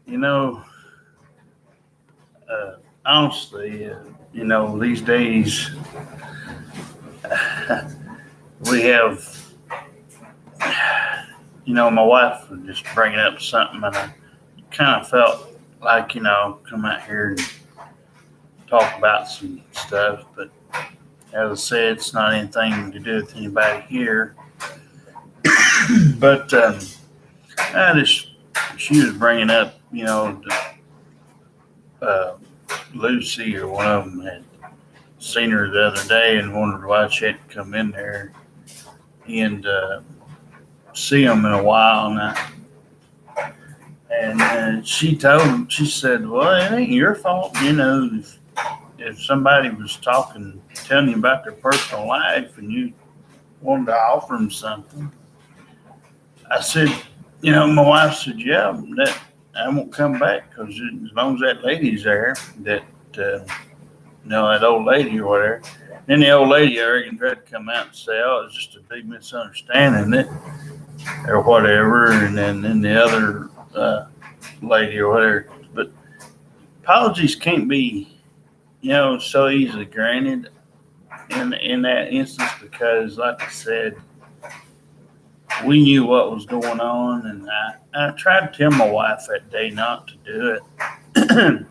You know, uh, honestly, these days we have, my wife was just bringing up something, and I kind of felt like, come out here and talk about some stuff. But as I said, it's not anything to do with anybody here. But I just, she was bringing up, uh, Lucy or one of them had seen her the other day and wondered why she hadn't come in there and see them in a while. And she told him, she said, "Well, it ain't your fault, if somebody was talking, telling you about their personal life, and you wanted to offer them something." I said, my wife said, "Yeah, that I won't come back because as long as that lady's there, uh, that old lady or whatever." Then the old lady, I reckon, tried to come out and say, "Oh, it's just a big misunderstanding," or whatever. And then the other lady or whatever. But apologies can't be, so easily granted in that instance because, like I said, we knew what was going on, and I tried to tell my wife that day not to do it.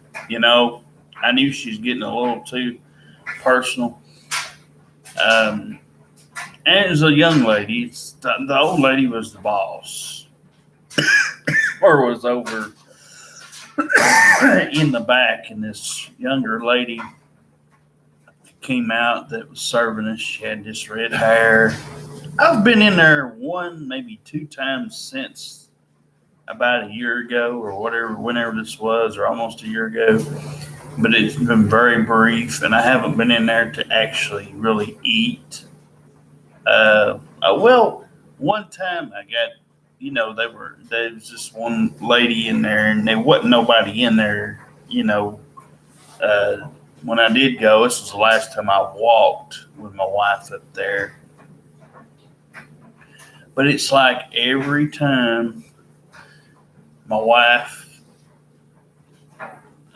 I knew she was getting a little too personal. Um, and as a young lady, the old lady was the boss, or was over in the back, and this younger lady came out that was serving us. She had this red hair. I've been in there one, maybe two times since about a year ago or whatever, whenever this was, or almost a year ago. But it's been very brief, and I haven't been in there to actually really eat. Well, one time I got, there was this one lady in there, and there wasn't nobody in there, uh, when I did go. This was the last time I walked with my wife up there. But it's like every time my wife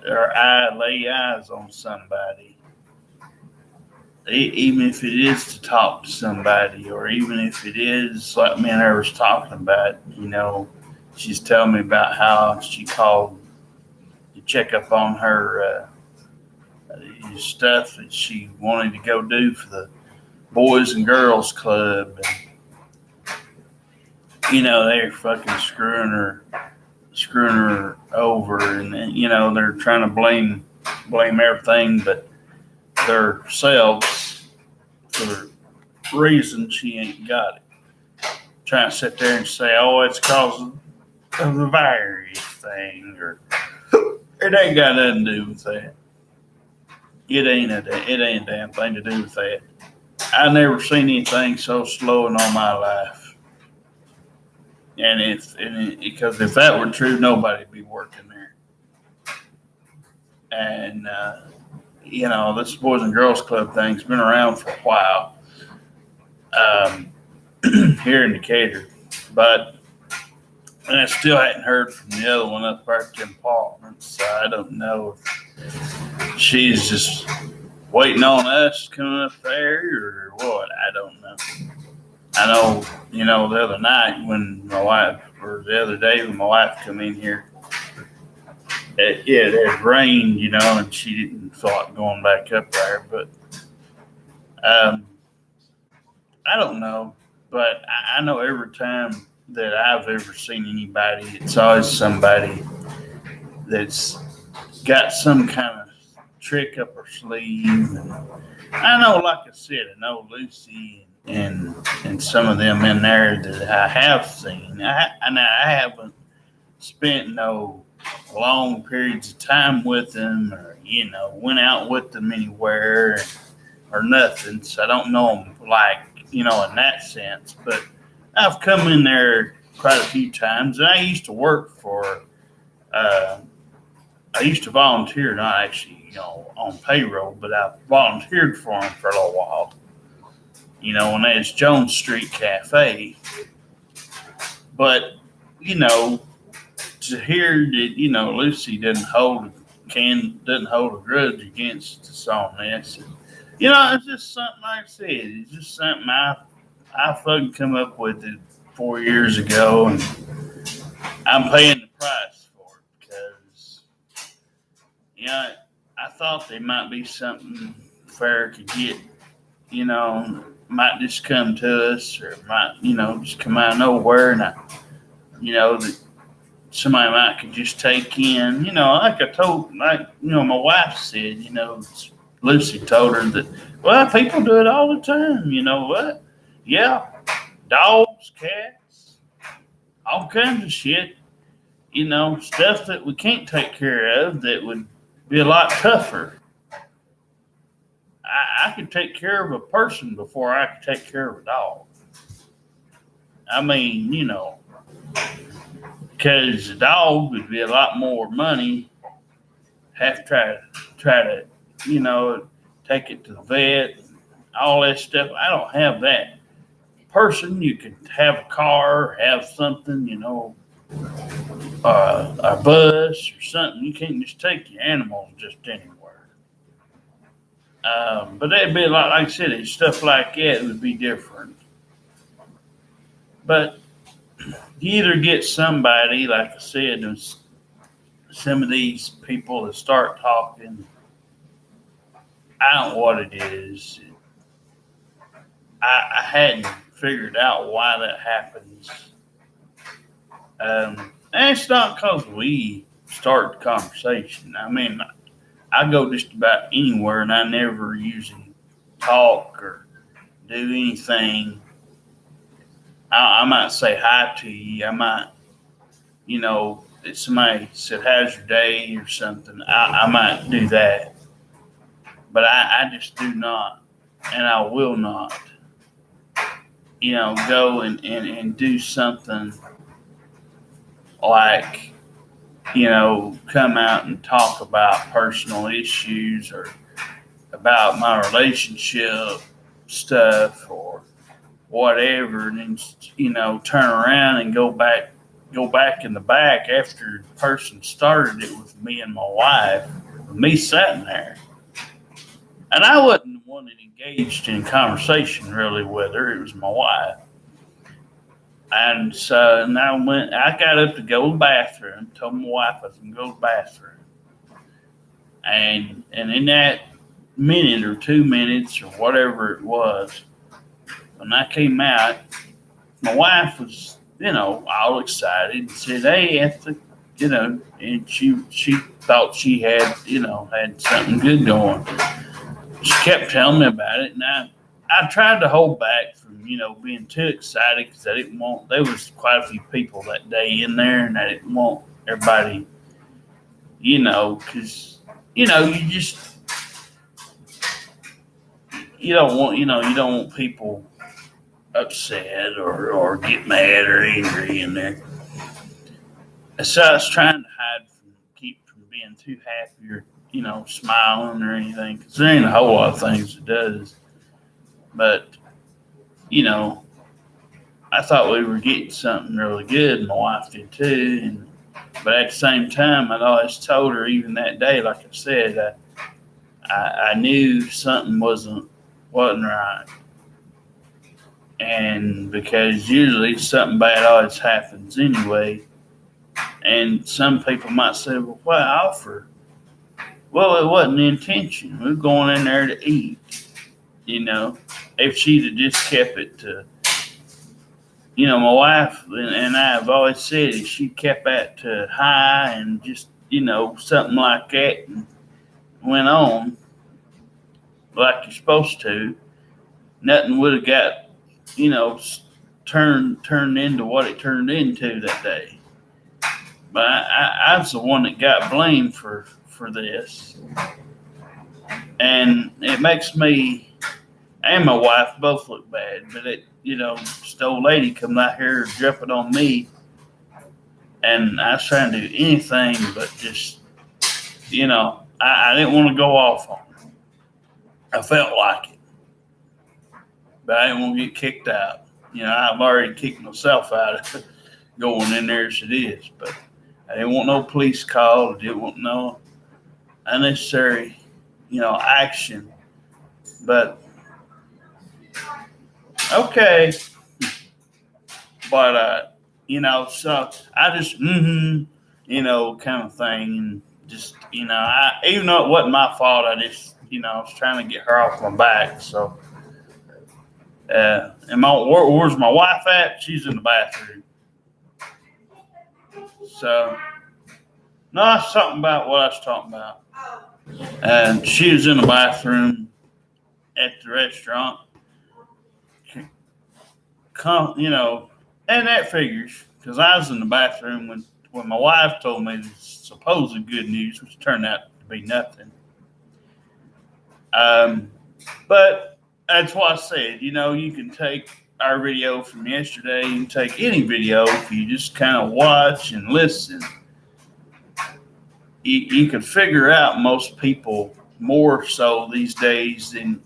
or I lay eyes on somebody, even if it is to talk to somebody, or even if it is like me and her was talking about, she's telling me about how she called to check up on her stuff that she wanted to go do for the Boys and Girls Club. And, they're fucking screwing her over, and they're trying to blame everything but themselves for the reason she ain't got it. Trying to sit there and say, "Oh, it's cause of the virus thing," or it ain't got nothing to do with that. It ain't a damn thing to do with that. I never seen anything so slow in all my life. Because if that were true, nobody'd be working there. And this Boys and Girls Club thing's been around for a while um, here in Decatur, but I still hadn't heard from the other one up there at the apartment, so I don't know if she's just waiting on us coming up there or what. I don't know. I know, the other night when my wife, or the other day when my wife come in here, it had rained, and she didn't feel like going back up there. But um, I don't know. But I know every time that I've ever seen anybody, it's always somebody that's got some kind of trick up her sleeve. And I know, like I said, I know Lucy and some of them in there that I have seen. I haven't spent no long periods of time with them, or went out with them anywhere or nothing. So I don't know them like in that sense. But I've come in there quite a few times, and I used to work for. I used to volunteer, not actually on payroll, but I volunteered for them for a little while. When that's Jones Street Cafe. But to hear that, Lucy doesn't hold a grudge against us on this. It's just something like I said. It's just something I fucking come up with it 4 years ago, and I'm paying the price for it because I thought there might be something fair could get. Might just come to us, or might just come out of nowhere, and that somebody might could just take in. Like I told, my wife said, Lucy told her that, well, people do it all the time. You know what? Yeah, dogs, cats, all kinds of shit. Stuff that we can't take care of that would be a lot tougher. I could take care of a person before I could take care of a dog. I mean, because a dog would be a lot more money. Have to try to, take it to the vet, all that stuff. I don't have that. Person, you could have a car, have something, a bus or something. You can't just take your animals just anywhere. But that'd be a lot, like I said, stuff like that would be different. But you either get somebody, like I said, some of these people that start talking. I don't know what it is. I hadn't figured out why that happens. And it's not because we start the conversation. I mean, I go just about anywhere, and I never usually talk or do anything. I might say hi to you. I might, if somebody said, "How's your day?" or something, I might do that. But I just do not, and I will not, go and do something like, come out and talk about personal issues or about my relationship stuff or whatever, and then, turn around and go back in the back after the person started it with me and my wife, with me sitting there. And I wasn't the one that engaged in conversation really with her. It was my wife. And so I got up to go to the bathroom, told my wife I was going to go to the bathroom. And in that minute or 2 minutes or whatever it was, when I came out, my wife was, all excited and said, "Hey, Anthony," and she thought she had, had something good going. She kept telling me about it, and I tried to hold back from, being too excited because I didn't want, there was quite a few people that day in there, and I didn't want everybody, because, you just, you don't want people upset or get mad or angry in there. And so I was trying to keep from being too happy or, smiling or anything, because there ain't a whole lot of things it does. But, I thought we were getting something really good, and my wife did too. But at the same time, I'd always told her, even that day, like I said, I knew something wasn't right. And because usually something bad always happens anyway. And some people might say, "Well, what offer?" Well, it wasn't the intention. We were going in there to eat. If she'd have just kept it to, my wife and I have always said if she kept that to hi and just, something like that and went on like you're supposed to, nothing would have got, turned into what it turned into that day. But I was the one that got blamed for this. And it makes me and my wife both look bad. But this old lady come out here jumping on me. And I was trying to do anything but just, I didn't want to go off on her. I felt like it. But I didn't want to get kicked out. I've already kicked myself out of going in there as it is. But I didn't want no police call. I didn't want no unnecessary, action. But okay. But so I just kind of thing, and just I even though it wasn't my fault, I just I was trying to get her off my back. So, where's my wife at? She's in the bathroom. So, no, it's something about what I was talking about. And she was in the bathroom at the restaurant. And that figures because I was in the bathroom when my wife told me the supposed good news, which turned out to be nothing. But that's what I said. You can take our video from yesterday. You can take any video if you just kind of watch and listen. You can figure out most people more so these days than,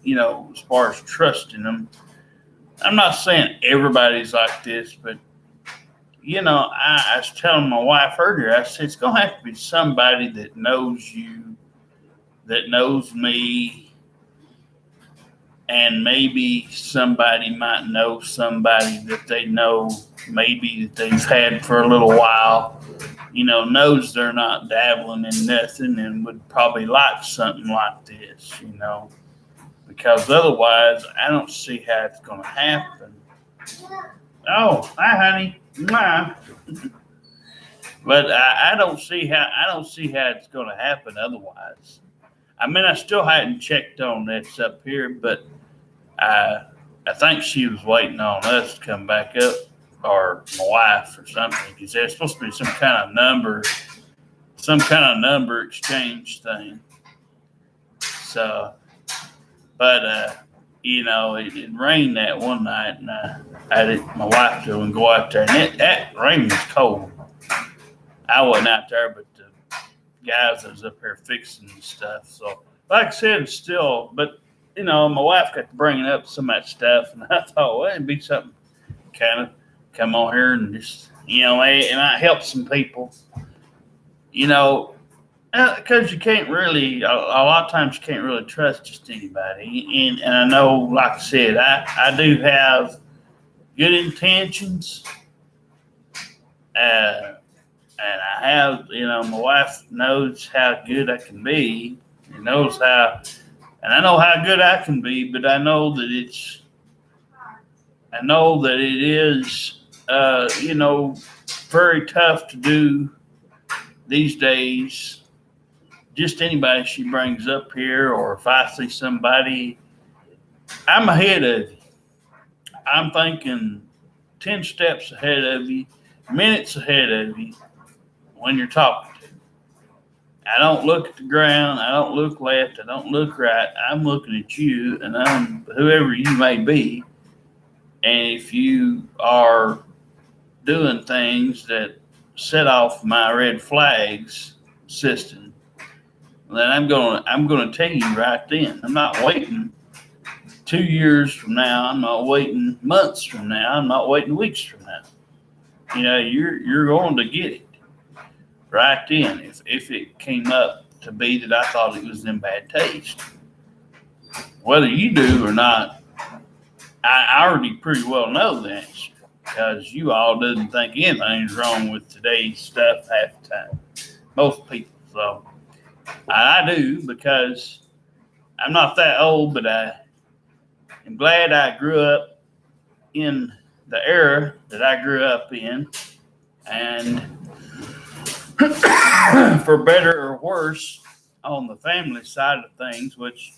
as far as trusting them. I'm not saying everybody's like this, but, I was telling my wife earlier, I said, it's going to have to be somebody that knows you, that knows me, and maybe somebody might know somebody that they know, maybe that they've had for a little while, knows they're not dabbling in nothing and would probably like something like this, because otherwise I don't see how it's going to happen. Oh, hi, honey. Mwah. But I don't see how it's going to happen otherwise. I mean, I still hadn't checked on this up here, but I think she was waiting on us to come back up, or my wife or something, because there's supposed to be some kind of number exchange thing. So, but it rained that one night, and I had my wife to go out there, and that rain was cold. I wasn't out there, but the guys that was up there fixing stuff. So, like I said, it's still, but my wife got to bringing up some of that stuff, and I thought, well, it'd be something kind of come on here and just, and I help some people, because you can't really, a lot of times you can't really trust just anybody. And I know, like I said, I do have good intentions. And I have, my wife knows how good I can be. She knows how, and I know how good I can be, but I know that it is, very tough to do these days. Just anybody she brings up here, or if I see somebody, I'm ahead of you. I'm thinking 10 steps ahead of you, minutes ahead of you when you're talking to me. I don't look at the ground. I don't look left. I don't look right. I'm looking at you, and I'm whoever you may be. And if you are doing things that set off my red flags system, then I'm gonna tell you right then. I'm not waiting 2 years from now. I'm not waiting months from now. I'm not waiting weeks from now. You're going to get it right then if it came up to be that I thought it was in bad taste. Whether you do or not, I already pretty well know the answer, because you all doesn't think anything's wrong with today's stuff half the time. Most people. So I do, because I'm not that old, but I am glad I grew up in the era that I grew up in, and for better or worse, on the family side of things, which,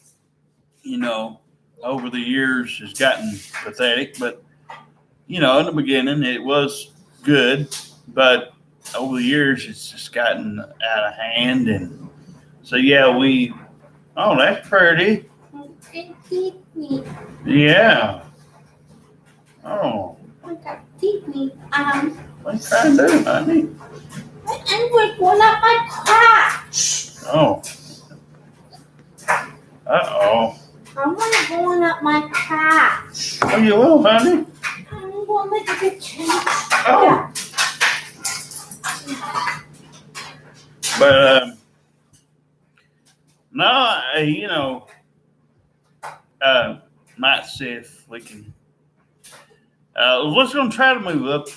over the years has gotten pathetic, but, in the beginning it was good, but over the years it's just gotten out of hand. And so, yeah, oh, that's pretty. Yeah. Oh. What's trying to do, honey? I'm going up my crotch. Oh. Uh-oh. I'm going up my crotch. Oh, you will, honey? I'm going to make a big change. Oh. But no, might see if we can. We're just gonna try to move up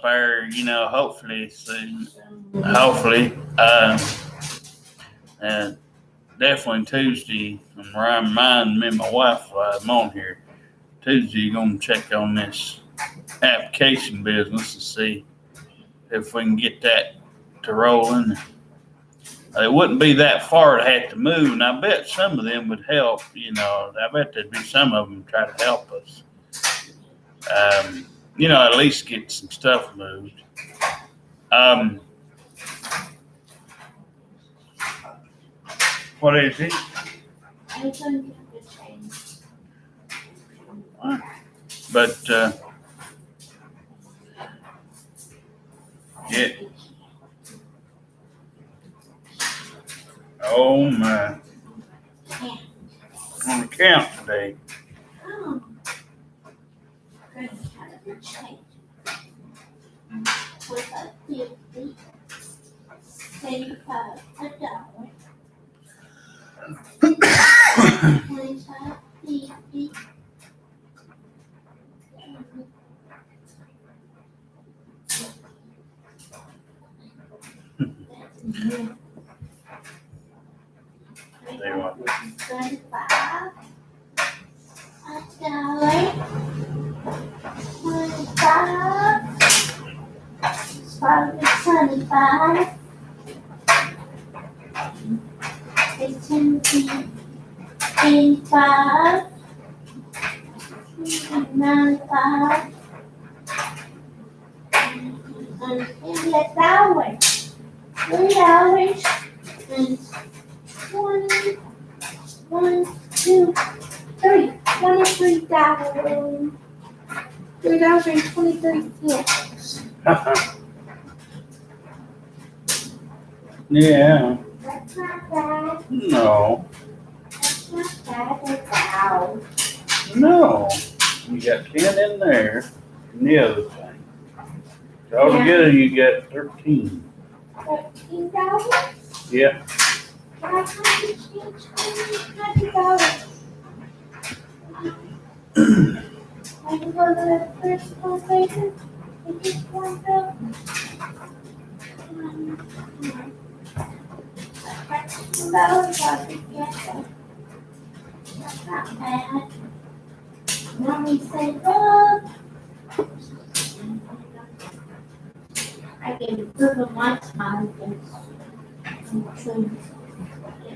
there. Hopefully soon. Hopefully, and definitely Tuesday. I'm reminding me and my wife while I'm on here. Tuesday, you're gonna check on this application business to see if we can get that to rolling. It wouldn't be that far to have to move, and I bet some of them would help. I bet there'd be some of them try to help us. At least get some stuff moved. What is it? But yeah. Oh my. On the count today. With a 50, $25, 25, 50. They want 25, $1, 25, probably 25, 18, 85, 95, and $3, $3, and 20, 1, 2, 3, $23, $3.23. Yeah. That's not bad. No. That's not bad at all. No. You got 10 in there. And the other thing. Altogether, you got 13. $13? Yeah. But I can't change $20. I can go to the first one later. And just one bill. $13 I could get that. That's not bad. Mommy said, look. I can put on my time it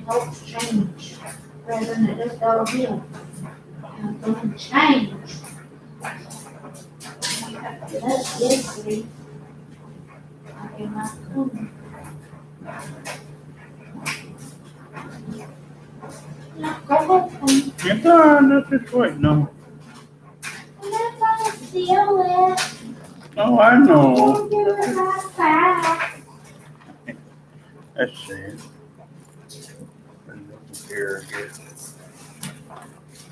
helps change rather than it just go here. I'm going to change. That's yesterday. I get my phone. Now go home. You're done. That's just waiting on. I'm not going to seal it. Oh, I know. Don't give it right back. Let's see. Here again.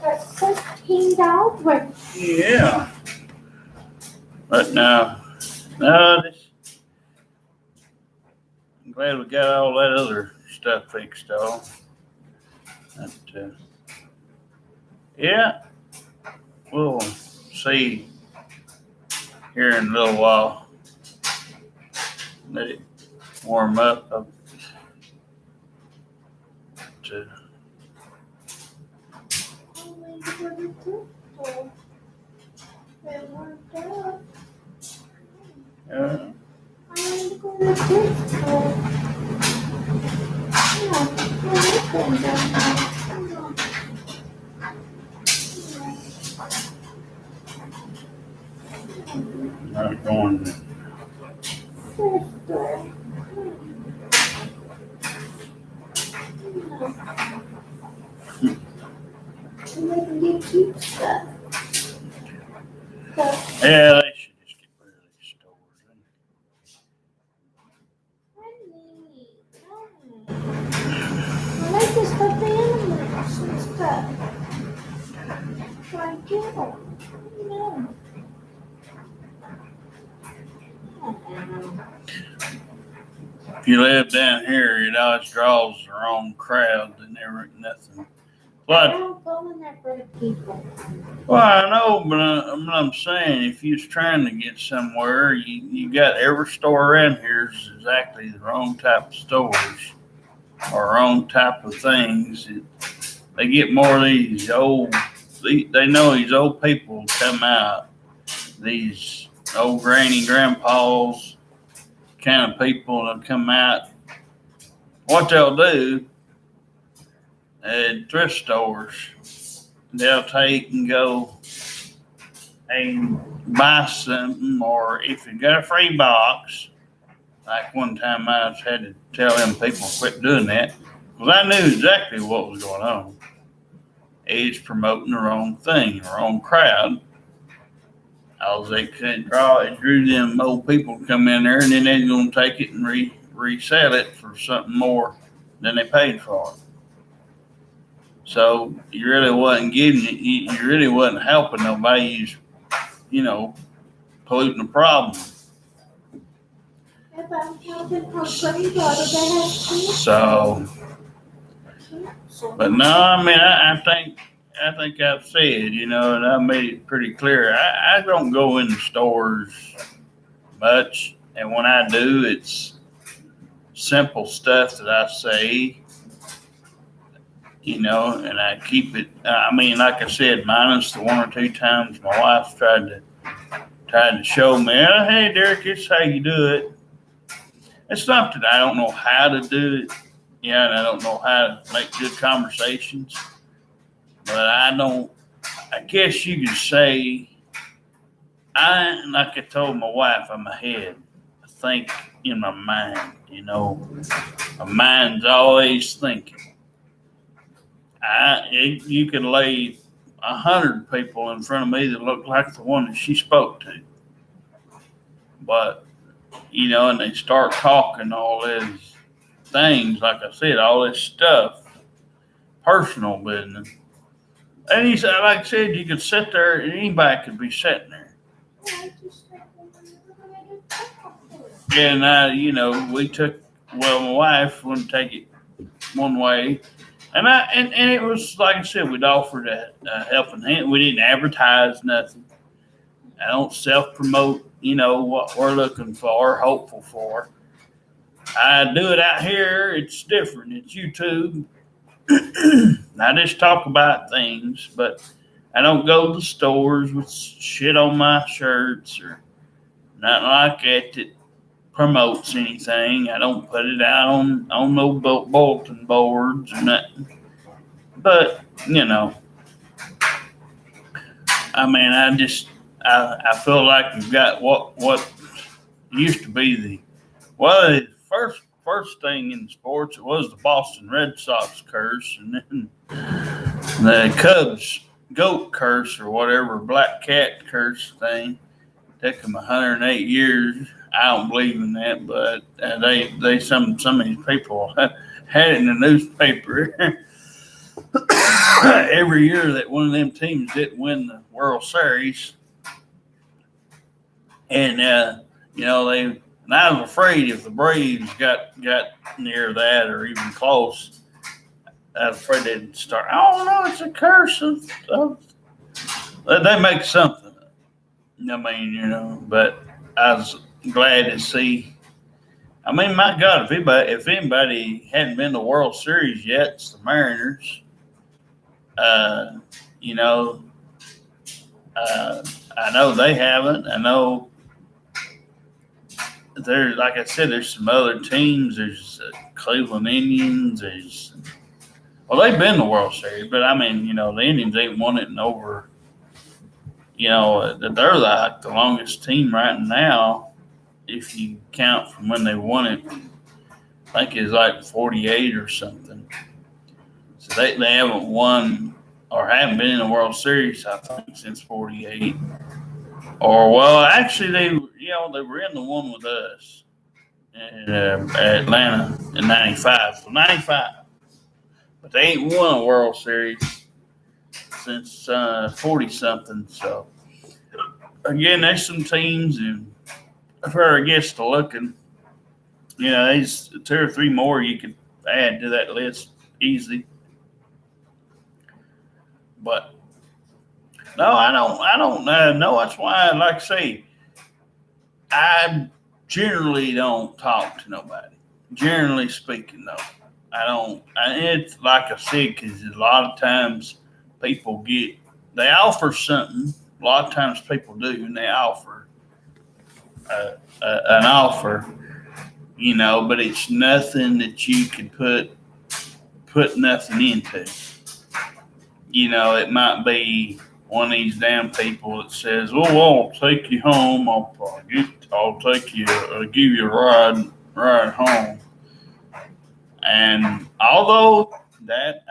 That's $15. Yeah. But now this. I'm glad we got all that other stuff fixed off. But, yeah, we'll see here in a little while. Let it warm up. Not going. Yeah, they should just get rid of these stores. I like to put the animals and stuff. So I get them. No. you live down here, it always draws the wrong crowd and never nothing. I But don't go in there for the people. well, I know, but I'm saying if you was trying to get somewhere, you got every store around here is exactly the wrong type of stores or wrong type of things. They get more of these old. They know these old people come out. These old granny grandpas kind of people that come out. What they'll do at thrift stores, they'll take and go and buy something, or if you got a free box, like one time I just had to tell them people quit doing that because I knew exactly what was going on. It's promoting the wrong thing, the wrong crowd. All they couldn't draw, it drew them old people to come in there, and then they're going to take it and resell it for something more than they paid for it. So you really wasn't getting it. You really wasn't helping nobody. You was, polluting the problem. If I'm helping her pretty daughter, they have kids. So, but no, I mean, I think I've said, and I made it pretty clear. I don't go in the stores much, and when I do, it's simple stuff that I say, and I keep it. I mean, like I said, minus the one or two times my wife tried to show me, oh, hey, Derek, it's how you do it. It's not that I don't know how to do it, and I don't know how to make good conversations, but I guess you could say, like I told my wife, I'm ahead. I think in my mind, my mind's always thinking. You could lay 100 people in front of me that look like the one that she spoke to, but and they start talking all these things, like I said, all this stuff, personal business. And he said, like I said, you could sit there and anybody could be sitting there. And my wife wouldn't take it one way. And it was, like I said, we'd offered a helping hand. We didn't advertise nothing. I don't self-promote, what we're looking for, hopeful for. I do it out here. It's different. It's YouTube. I just talk about things, but I don't go to the stores with shit on my shirts or nothing like that promotes anything. I don't put it out on no bulletin boards or nothing. But, I mean, I feel like we've got what used to be the first thing in sports. It was the Boston Red Sox curse, and then the Cubs goat curse or whatever, black cat curse thing. Took them 108 years. I don't believe in that, but some of these people had it in the newspaper every year that one of them teams didn't win the World Series. And, I was afraid if the Braves got near that or even close, I was afraid they'd start, oh, no, it's a curse. They make something. I mean, but I was glad to see. I mean, my God, if anybody hadn't been to the World Series yet, it's the Mariners. I know they haven't. I know like I said, there's some other teams. There's Cleveland Indians. They've been to the World Series, but I mean, the Indians ain't won it in over. They're like the longest team right now, if you count from when they won it. I think it's like 48 or something. So they haven't won or haven't been in the World Series, I think, since 48. Or, well, actually, they were in the one with us at Atlanta in 95. So 95. But they ain't won a World Series since 40-something. So, again, there's some teams, and for our guests to looking, there's 2 or 3 more you could add to that list easy. But no, I don't know. That's why, like I say, I generally don't talk to nobody. Generally speaking, though, I don't. It's like I said, because a lot of times people they offer something. A lot of times people do, and they offer an offer, but it's nothing that you can put nothing into. It might be one of these damn people that says, "Oh, I'll take you home. I'll take you. I'll give you a ride home." And although that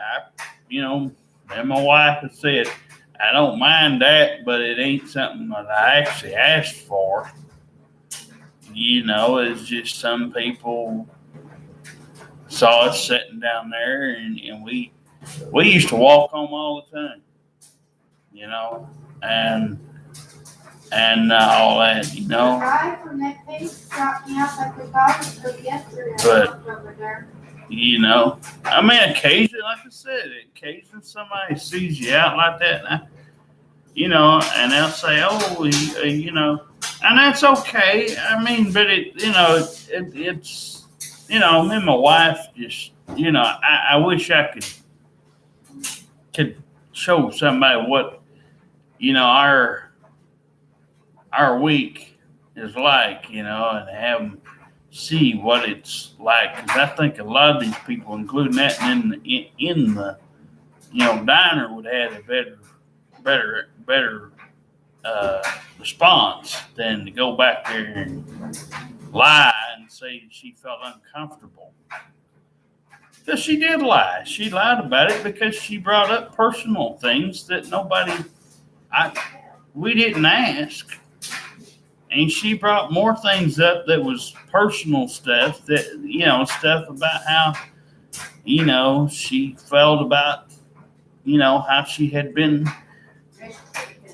and my wife has said, I don't mind that, but it ain't something that I actually asked for. It's just some people saw us sitting down there, and we used to walk home all the time, and all that, Right from that piece dropped me off at the doctor yesterday. But Over there. Occasionally, like I said, occasionally somebody sees you out like that, and they'll say, "Oh, and that's okay." But it's, me and my wife just, I wish I could show somebody what, our week is like, and have them see what it's like. Because I think a lot of these people, including that in the diner, would have a better response than to go back there and lie and say she felt uncomfortable. Because she did lie. She lied about it because she brought up personal things that we didn't ask. And she brought more things up that was personal stuff stuff about how, she felt about, how she had been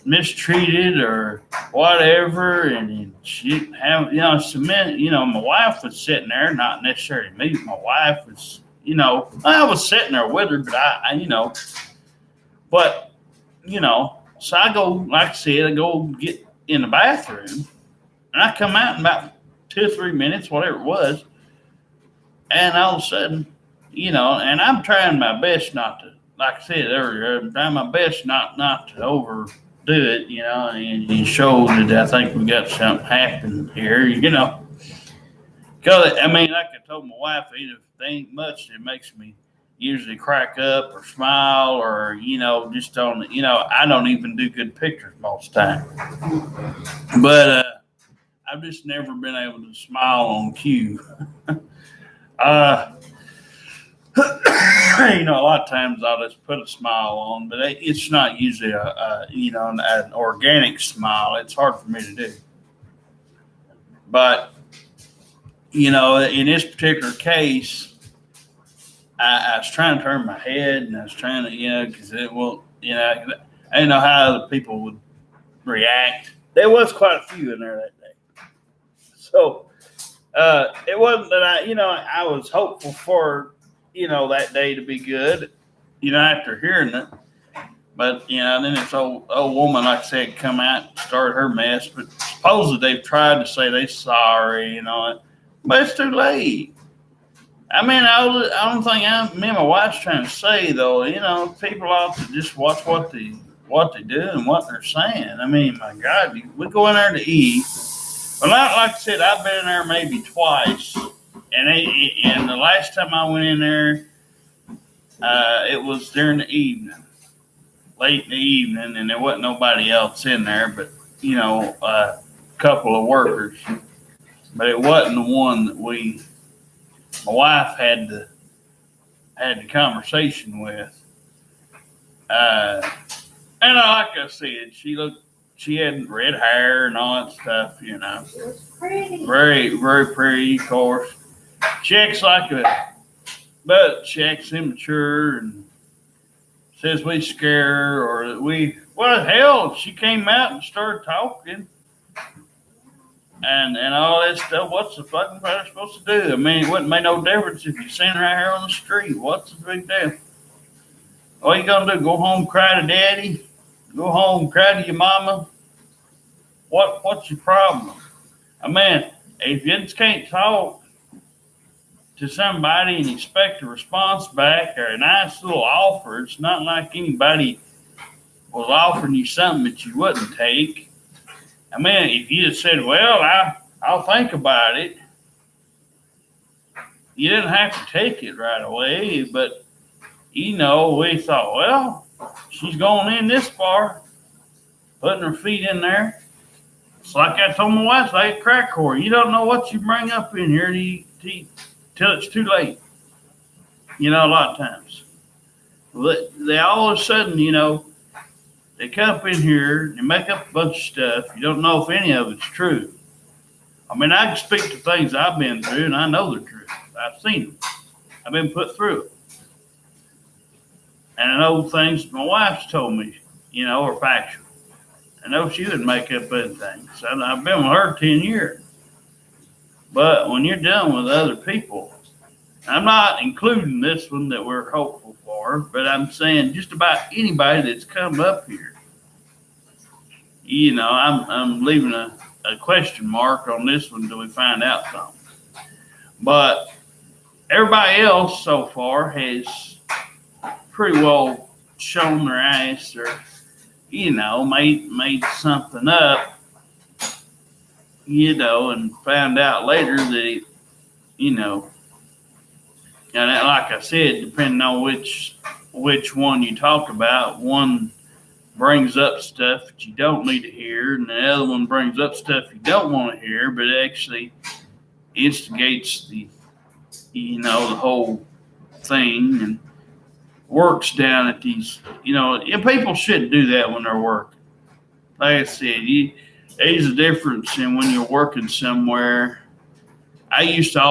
mistreated or whatever. And she didn't have, my wife was sitting there, not necessarily me. My wife was, I was sitting there with her, but so I go, like I said, I go get in the bathroom. And I come out in about 2 or 3 minutes, whatever it was, and all of a sudden, and I'm trying my best not to, like I said earlier, I'm trying my best not to overdo it, and show that I think we got something happening here, Because, like I told my wife, if there ain't much that makes me usually crack up or smile or, just don't, I don't even do good pictures most of the time. But, I've just never been able to smile on cue. A lot of times I'll just put a smile on, but it's not usually an organic smile. It's hard for me to do. But, in this particular case, I was trying to turn my head and I was trying to, because it will, I didn't know how other people would react. There was quite a few in there that day. So it wasn't that I was hopeful for, that day to be good, after hearing it. But, then this old woman, like I said, come out and started her mess. But supposedly they've tried to say they're sorry, but it's too late. I don't think me and my wife's trying to say, though, people ought to just watch what they do and what they're saying. My God, we go in there to eat. Well, like I said, I've been in there maybe twice, and the last time I went in there, it was during the evening, late in the evening, and there wasn't nobody else in there, but a couple of workers. But it wasn't the one that my wife had the conversation with. And like I said, she had red hair and all that stuff, It was pretty. Very, very pretty, of course. Checks immature and says we scare her or that hell, she came out and started talking. and all that stuff. What's the fucking person supposed to do? I mean, it wouldn't make no difference if you seen her out here on the street. What's the big deal? All you gonna do? Go home, cry to daddy? Go home, cry to your mama? What's your problem? I mean, if you just can't talk to somebody and expect a response back or a nice little offer, it's not like anybody was offering you something that you wouldn't take. I mean, if you just said, well, I'll think about it, you didn't have to take it right away. But, we thought, well, she's going in this far, putting her feet in there. It's like I told my wife, it's like a crack whore. You don't know what you bring up in here till it's too late. A lot of times. They all of a sudden, they come up in here, they make up a bunch of stuff. You don't know if any of it's true. I mean, I can speak to things I've been through, and I know the truth. I've seen them. I've been put through it. And I know things my wife's told me, are factual. I know she wouldn't make up anything. So I've been with her 10 years. But when you're dealing with other people, I'm not including this one that we're hopeful for, but I'm saying just about anybody that's come up here, I'm leaving a question mark on this one until we find out something. But everybody else so far has pretty well shown their ass or, made something up, and found out later that, and like I said, depending on which one you talk about, one brings up stuff that you don't need to hear, and the other one brings up stuff you don't want to hear, but it actually instigates the whole thing and works down at these, and people shouldn't do that when they're working. Like I said, there's a difference in when you're working somewhere. I used to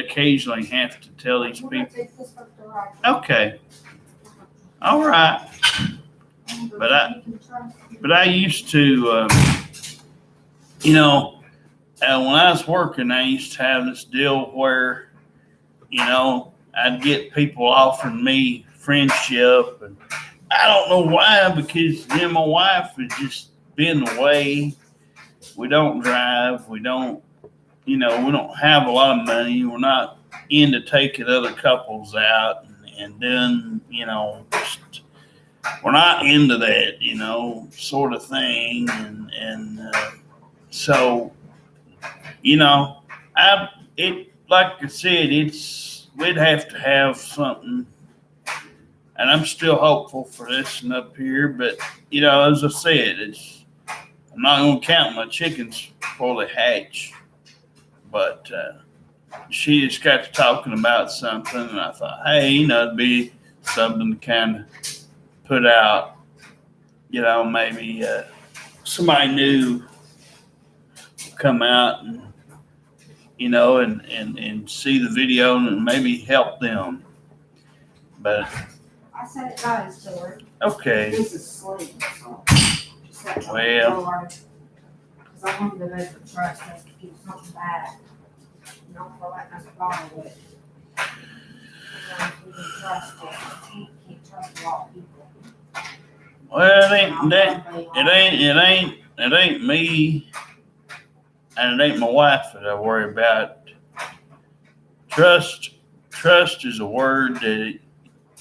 occasionally have to tell these people, okay, all right. But I used to, when I was working, I used to have this deal where, I'd get people offering me friendship, and I don't know why, because me and my wife has just been away. We don't drive. We don't have a lot of money. We're not into taking other couples out and then, just, we're not into that, sort of thing. So, like I said, we'd have to have something, and I'm still hopeful for this one up here, but, as I said, I'm not going to count my chickens before they hatch. But she just got to talking about something, and I thought, hey, it'd be something to kind of put out, maybe somebody new come out and, and see the video and maybe help them. But I said it guys to her. Okay. This is sleep. So Well. Because I wanted to know for trust us to keep something back. Not for letting us borrow it. We can trust it. You can't trust a lot of people. Well, it ain't me, and it ain't my wife that I worry about. Trust is a word that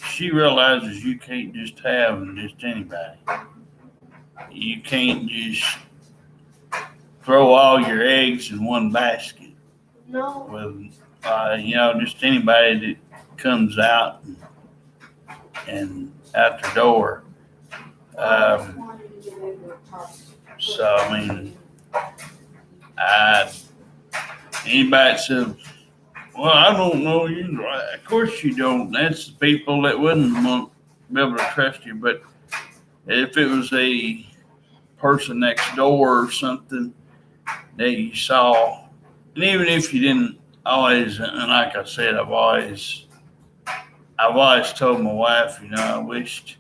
she realizes you can't just have just anybody. You can't just throw all your eggs in one basket. No. With just anybody that comes out and out the door. So I mean, anybody that says, well, I don't know you. Of course you don't. That's the people that wouldn't be able to trust you. But if it was a person next door or something that you saw, and even if you didn't always, and like I said, I've always told my wife, I wished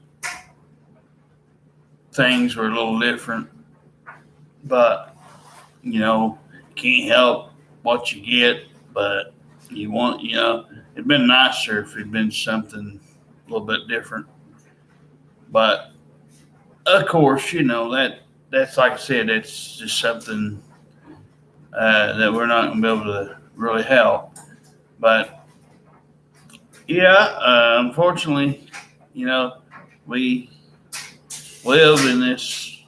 things were a little different. But, can't help what you get, but it'd been nicer if it'd been something a little bit different. But of course, that's like I said, that's just something that we're not going to be able to really help. But yeah, unfortunately, we live in this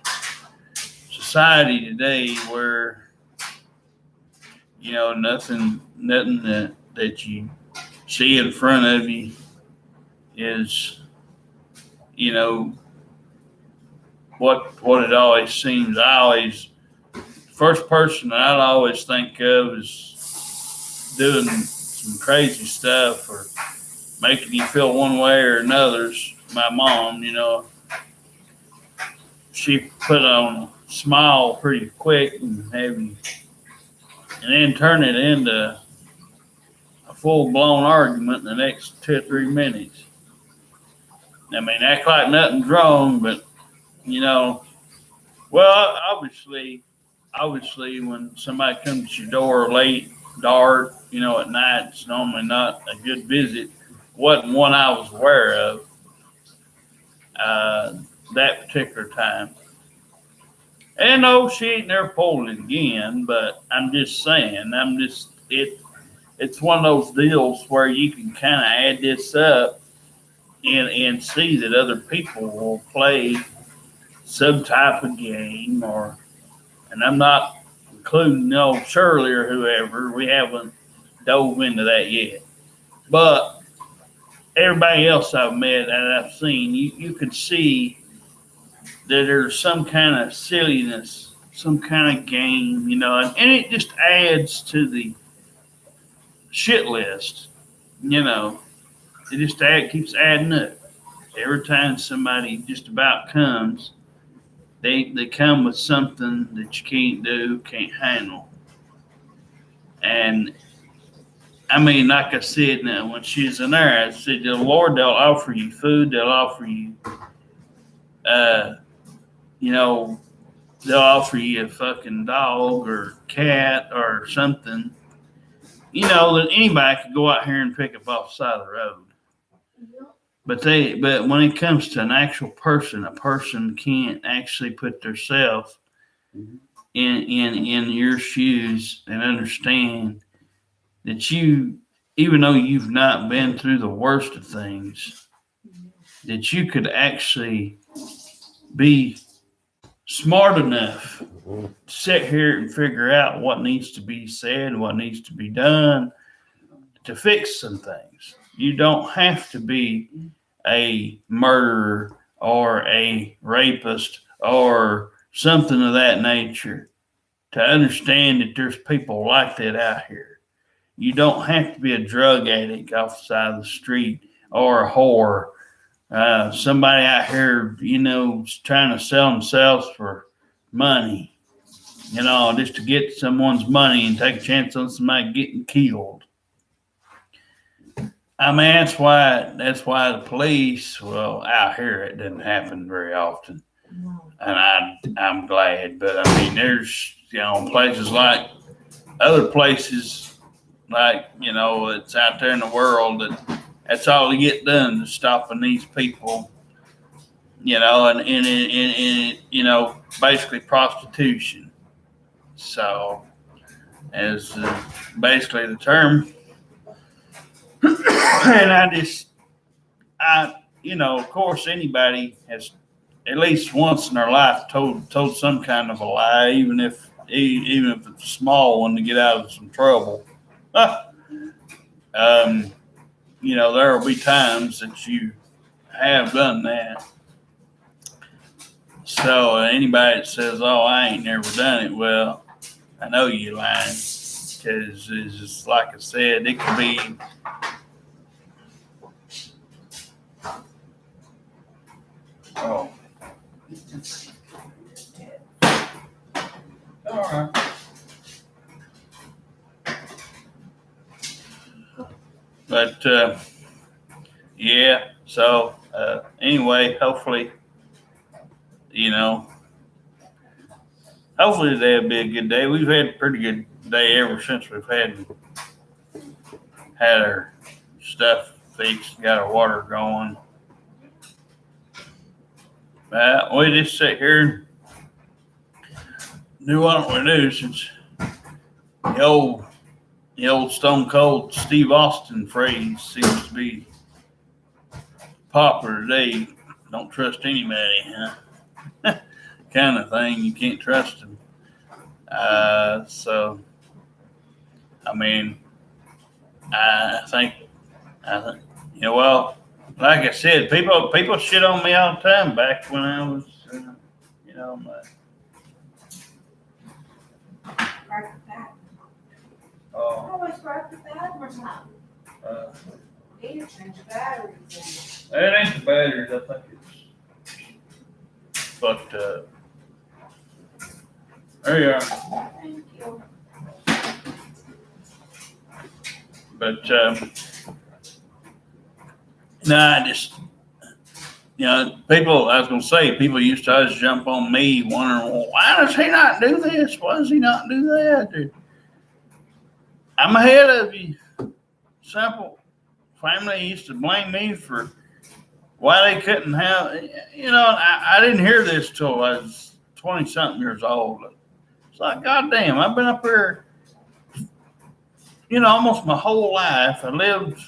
society today where nothing that you see in front of you is you know what it always seems. First person that I'd always think of is doing some crazy stuff or making you feel one way or another's my mom. She put on a smile pretty quick and heavy, and then turn it into a full blown argument in the next 2 or 3 minutes. I mean, act like nothing's wrong, but well, obviously, when somebody comes to your door late, dark, at night, it's normally not a good visit. Wasn't one I was aware of that particular time. And no, she ain't never pulled it again, but I'm just saying, it's one of those deals where you can kind of add this up and see that other people will play some type of game and I'm not including Shirley or whoever. We haven't dove into that yet. But everybody else I've met and I've seen, you can see that there's some kind of silliness, some kind of game, and it just adds to the shit list. It just keeps adding up. Every time somebody just about comes, they come with something that you can't do, can't handle. And I mean, like I said, now when she's in there, I said, the Lord, they'll offer you food, they'll offer you, you know, they'll offer you a fucking dog or cat or something, that anybody could go out here and pick up off the side of the road. But when it comes to an actual person, a person can't actually put themselves in your shoes and understand that even though you've not been through the worst of things, that you could actually be smart enough to sit here and figure out what needs to be said, what needs to be done to fix some things. You don't have to be a murderer or a rapist or something of that nature to understand that there's people like that out here. You don't have to be a drug addict off the side of the street or a whore. Somebody out here, trying to sell themselves for money, just to get someone's money and take a chance on somebody getting killed. I mean, that's why the police, well, out here it doesn't happen very often. And I'm glad, but I mean, there's, places like other places, like, it's out there in the world that's all they get done is stopping these people, and basically prostitution. So, as basically the term. And of course, anybody has at least once in their life told some kind of a lie, even if it's a small one, to get out of some trouble. There will be times that you have done that. So anybody that says, "Oh, I ain't never done it," well, I know you're lying, because it's just like I said, it could be. Oh. All right. But yeah, so anyway, hopefully, hopefully today'll be a good day. We've had a pretty good day ever since we've had our stuff fixed, got our water going. We just sit here and do what we do since the old Stone Cold Steve Austin phrase seems to be popular today. Don't trust anybody, huh? Kind of thing. You can't trust them. So, I mean, I think, well, like I said, people shit on me all the time back when I was, Right the back. I oh, always right the back or something. Need to change the batteries. it ain't the batteries. I think it's fucked up. There you are. Thank you. But no, I just people. I was gonna say people used to always jump on me, wondering, well, why does he not do this? Why does he not do that? Dude, I'm ahead of you. Simple. Family used to blame me for why they couldn't have. I didn't hear this till I was 20-something years old. It's like, goddamn, I've been up here, almost my whole life. I lived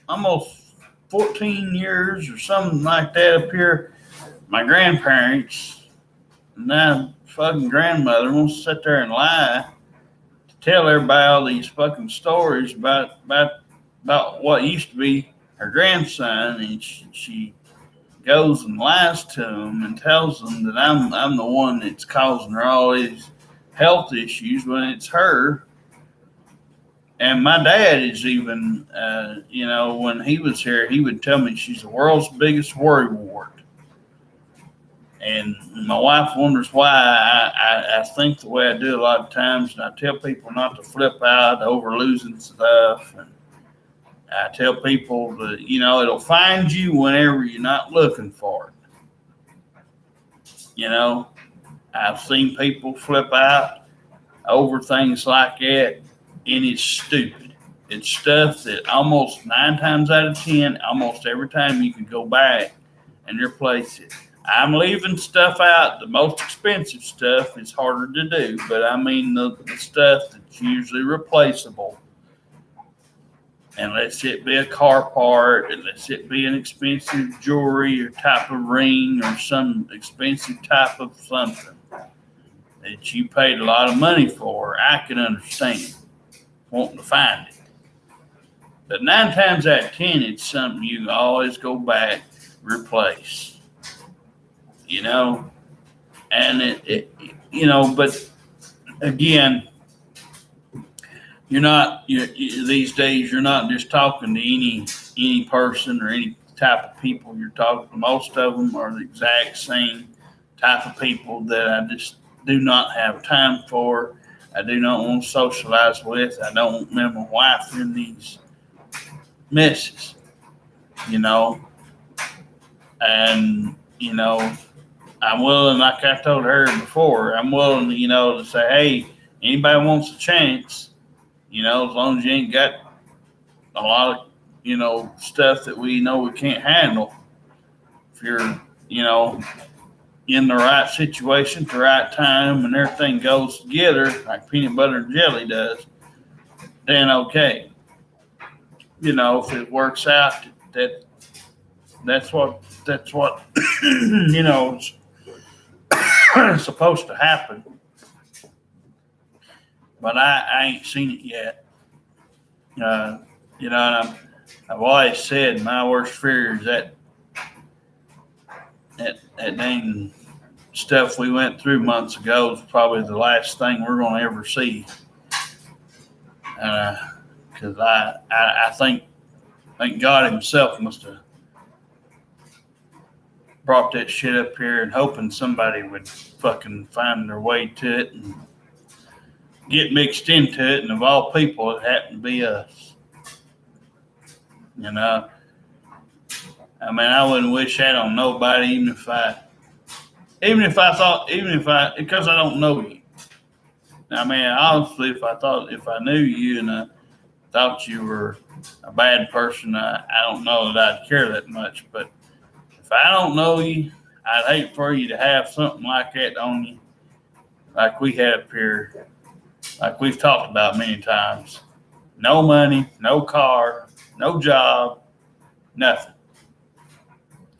almost 14 years or something like that up here. My grandparents, and now fucking grandmother wants to sit there and lie to tell everybody all these fucking stories about what used to be her grandson, and she goes and lies to them and tells them that I'm the one that's causing her all these health issues when it's her. And my dad is even, when he was here, he would tell me she's the world's biggest worrywart. And my wife wonders why I think the way I do a lot of times, and I tell people not to flip out over losing stuff. And I tell people that, it'll find you whenever you're not looking for it. I've seen people flip out over things like that, and it's stupid. It's stuff that almost 9 times out of 10, almost every time you can go back and replace it. I'm leaving stuff out. The most expensive stuff is harder to do, but I mean the stuff that's usually replaceable. And let's it be a car part, and let's it be an expensive jewelry or type of ring or some expensive type of something that you paid a lot of money for. I can understand wanting to find it. But 9 times out of 10, it's something you can always go back, replace. And but again, these days, you're not just talking to any person or any type of people. You're talking to most of them are the exact same type of people that I just do not have time for. I do not want to socialize with. I don't want me and my wife in these messes, And, I'm willing, like I told her before, I'm willing, to say, hey, anybody wants a chance, as long as you ain't got a lot of, stuff that we know we can't handle. If you're, in the right situation at the right time and everything goes together like peanut butter and jelly does, then okay. If it works out, that's what is supposed to happen. But I ain't seen it yet. And I've always said my worst fear is that dang stuff we went through months ago is probably the last thing we're going to ever see. Because I think God himself must have brought that shit up here and hoping somebody would fucking find their way to it and get mixed into it. And of all people, it happened to be us. I mean, I wouldn't wish that on nobody, because I don't know you. I mean, honestly, if I knew you and I thought you were a bad person, I don't know that I'd care that much. But if I don't know you, I'd hate for you to have something like that on you, like we have here, like we've talked about many times. No money, no car, no job, nothing.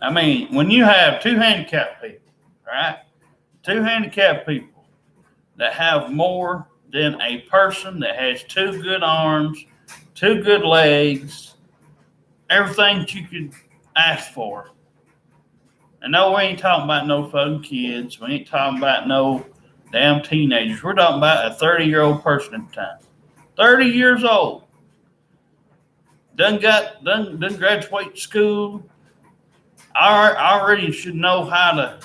I mean, when you have two handicapped people, right? Two handicapped people that have more than a person that has two good arms, two good legs, everything that you could ask for. And no, we ain't talking about no fucking kids. We ain't talking about no damn teenagers. We're talking about a 30-year-old person at the time. 30 years old. Done graduate school. Already should know how to,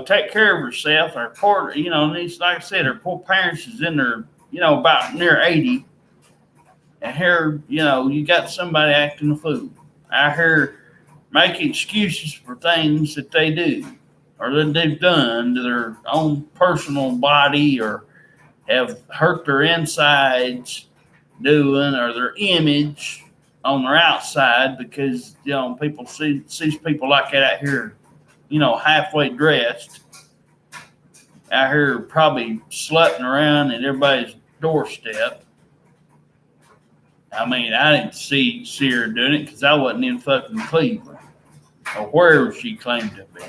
take care of herself. Her poor, like I said, her poor parents is in their, about near 80. And here, you got somebody acting a fool. I hear make excuses for things that they do or that they've done to their own personal body or have hurt their insides doing or their image on their outside because, people sees people like that out here, halfway dressed out here probably slutting around at everybody's doorstep. I mean, I didn't see her doing it because I wasn't in fucking Cleveland or wherever she claimed to be.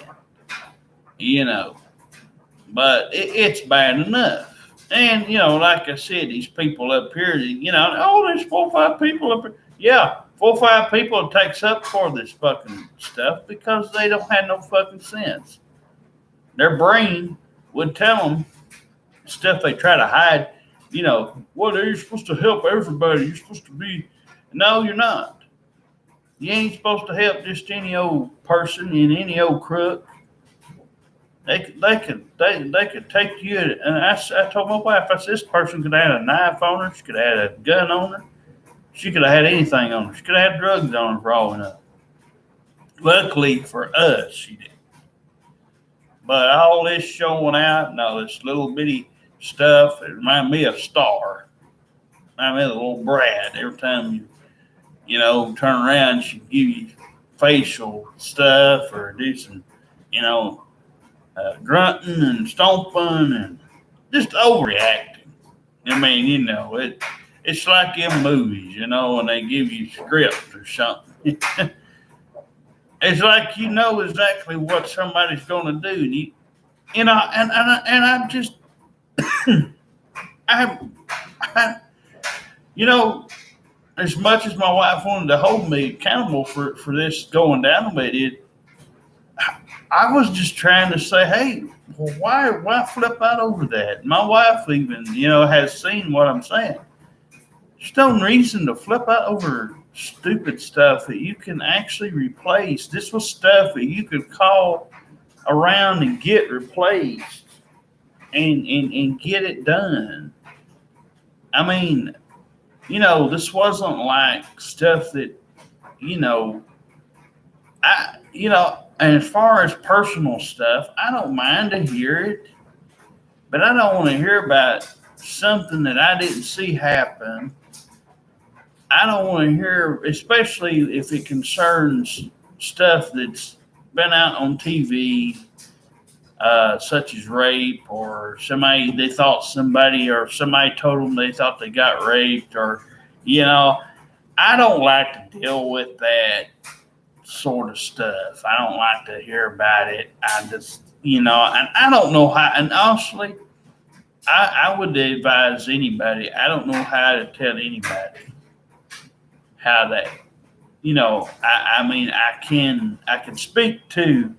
But it's bad enough. And, like I said, these people up here, there's 4 or 5 people up here. Yeah, 4 or 5 people it takes up for this fucking stuff because they don't have no fucking sense. Their brain would tell them stuff they try to hide. You're supposed to help everybody. You're supposed to be. No, you're not. You ain't supposed to help just any old person and any old crook. They could take you. And I told my wife, I said, this person could have had a knife on her. She could have had a gun on her. She could have had anything on her. She could have had drugs on her for all we know. Luckily for us, she did. But all this showing out and all this little bitty stuff, it reminded me of Star. I mean, the little brat. Every time you, turn around, she'd give you facial stuff or do some, grunting and stomping and just overreacting. I mean, it's like in movies, when they give you scripts or something. It's like you know exactly what somebody's going to do. And I just, as much as my wife wanted to hold me accountable for this going down with it, I was just trying to say, hey, well, why flip out over that? My wife even, has seen what I'm saying. There's no reason to flip out over stupid stuff that you can actually replace. This was stuff that you could call around and get replaced and get it done. I mean, this wasn't like stuff that, and as far as personal stuff, I don't mind to hear it, but I don't want to hear about something that I didn't see happen. I don't want to hear, especially if it concerns stuff that's been out on TV, such as rape or they thought somebody told them they thought they got raped or, I don't like to deal with that sort of stuff. I don't like to hear about it. I just, and I don't know how, and honestly, I would advise anybody, I don't know how to tell anybody how that, I mean, I can speak to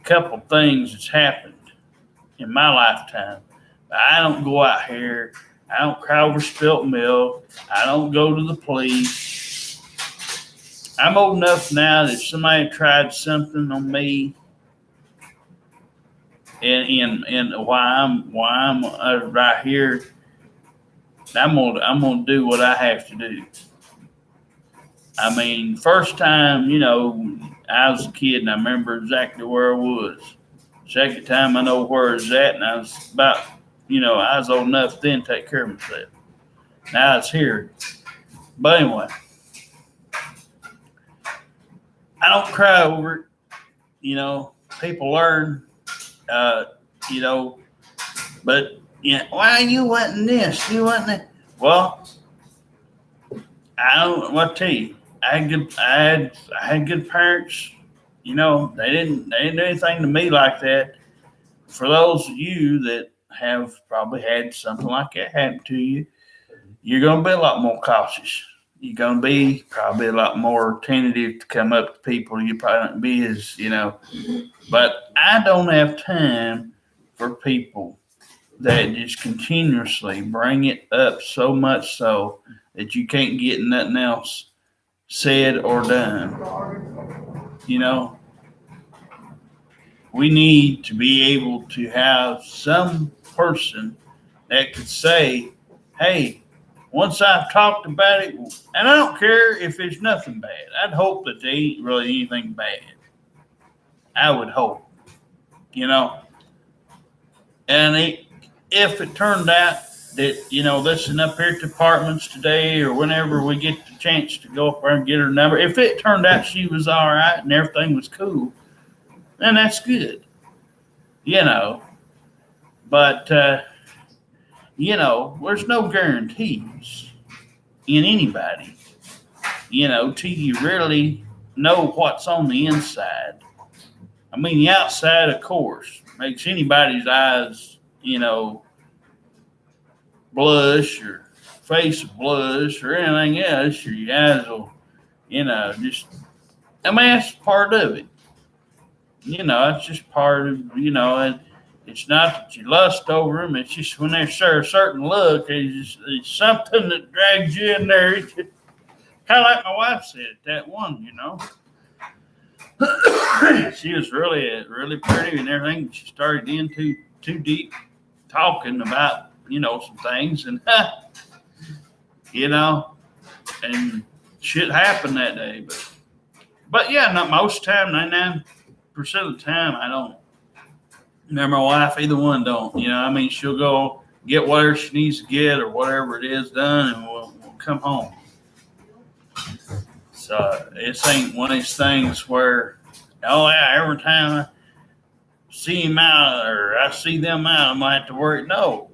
a couple things that's happened in my lifetime. But I don't go out here. I don't cry over spilt milk. I don't go to the police. I'm old enough now that if somebody tried something on me, and why I'm right here, I'm gonna do what I have to do. I mean, first time, I was a kid and I remember exactly where I was. Second time, I know where I was at, and I was about I was old enough then to take care of myself. Now it's here. But anyway, I don't cry over it. People learn, but why you wasn't this? You wasn't that? Well, I don't what to tell you. I had good parents. They didn't do anything to me like that. For those of you that have probably had something like that happen to you, you're gonna be a lot more cautious. You're gonna be probably a lot more tentative to come up to people. You probably don't be as But I don't have time for people that just continuously bring it up so much so that you can't get nothing else said or done. We need to be able to have some person that could say, hey, once I've talked about it, and I don't care if it's nothing bad. I'd hope that there ain't really anything bad. I would hope, And if it turned out that, listen up here at the apartments today or whenever we get the chance to go up there and get her number, if it turned out she was all right and everything was cool, then that's good, But, there's no guarantees in anybody, till you really know what's on the inside. I mean, the outside, of course, makes anybody's eyes, blush or face blush or anything else. Your eyes will, that's part of it. It's just part of, and it's not that you lust over them. It's just when they share a certain look, it's something that drags you in there. Kind of like my wife said, that one, She was really, really pretty and everything. She started in too deep talking about, some things and, and shit happened that day. But yeah, not most of the time, 99% of the time, I don't. My wife, either one don't. She'll go get whatever she needs to get or whatever it is done, and we'll come home. So it ain't one of these things where, every time I see him out or I see them out, I'm gonna have to worry. No.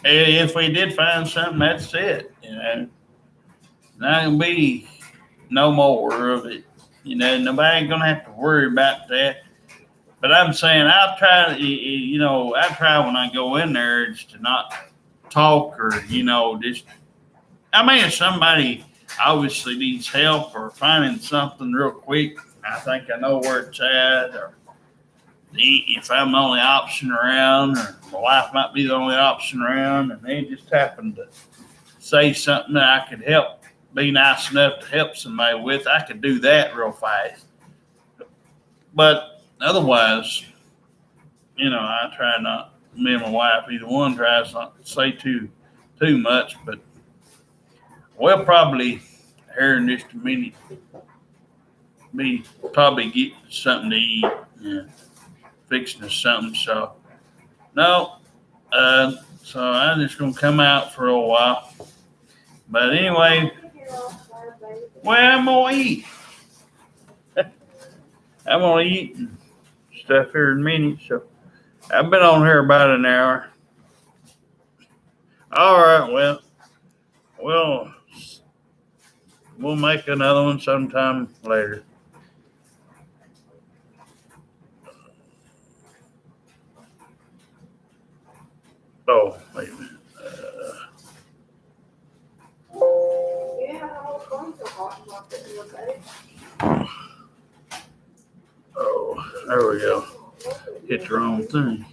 If we did find something, that's it. Not gonna be no more of it. Nobody ain't gonna have to worry about that. But I'm saying I'll try, I try when I go in there just to not talk or, if somebody obviously needs help or finding something real quick, I think I know where it's at, or if I'm the only option around, or my wife might be the only option around, and they just happen to say something that I could help, be nice enough to help somebody with, I could do that real fast. But otherwise, I try not, me and my wife, either one tries not to say too much, but we'll probably, here in just a minute, probably get something to eat, fixing us something. So, no, so I'm just going to come out for a while. But anyway, I'm going to eat. I'm going to eat and stuff here in a minute. So I've been on here about an hour. All right, well, we'll make another one sometime later. Oh, wait a minute. Oh, there we go. Hit the wrong thing.